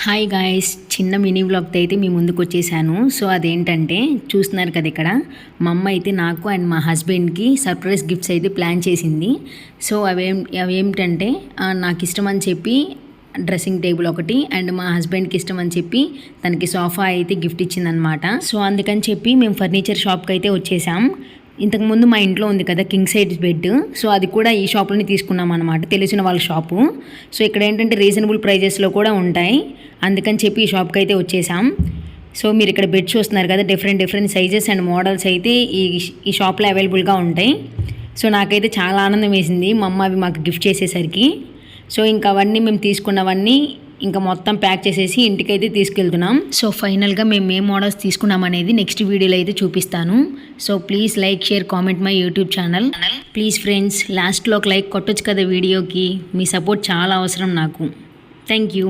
Hi guys, చిన్న mini వ్లాగ్తో అయితే మీ ముందుకు వచ్చేసాను. సో అదేంటంటే చూస్తున్నారు కదా, ఇక్కడ మా అమ్మ అయితే నాకు అండ్ మా హస్బెండ్కి సర్ప్రైజ్ గిఫ్ట్స్ అయితే ప్లాన్ చేసింది. సో అవేమిటంటే నాకు ఇష్టం అని చెప్పి డ్రెస్సింగ్ టేబుల్ ఒకటి, అండ్ మా హస్బెండ్కి ఇష్టం అని చెప్పి తనకి సోఫా అయితే గిఫ్ట్ ఇచ్చిందనమాట. సో అందుకని చెప్పి మేము ఫర్నిచర్ షాప్కి అయితే వచ్చేసాం. ఇంతకుముందు మా ఇంట్లో ఉంది కదా కింగ్ సైజ్ బెడ్, సో అది కూడా ఈ షాప్లోనే తీసుకున్నాం అనమాట, తెలిసిన వాళ్ళ షాపు. సో ఇక్కడ ఏంటంటే రీజనబుల్ ప్రైజెస్లో కూడా ఉంటాయి, అందుకని చెప్పి ఈ షాప్కి అయితే వచ్చేసాం. సో మీరు ఇక్కడ బెడ్ చూస్తున్నారు కదా, డిఫరెంట్ సైజెస్ అండ్ మోడల్స్ అయితే ఈ షాప్లో అవైలబుల్గా ఉంటాయి. సో నాకైతే చాలా ఆనందం వేసింది మా అమ్మ అవి మాకు గిఫ్ట్ చేసేసరికి. సో ఇంకా అవన్నీ మేము తీసుకున్నవన్నీ ఇంకా మొత్తం ప్యాక్ చేసేసి ఇంటికైతే తీసుకెళ్తున్నాం. సో ఫైనల్గా మేము ఏ మోడల్స్ తీసుకున్నాం అనేది నెక్స్ట్ వీడియోలో అయితే చూపిస్తాను. So please like, share, comment my YouTube channel. Please friends, లాస్ట్లో ఒక లైక్ కొట్టొచ్చు కదా వీడియోకి. మీ సపోర్ట్ చాలా అవసరం నాకు. Thank you.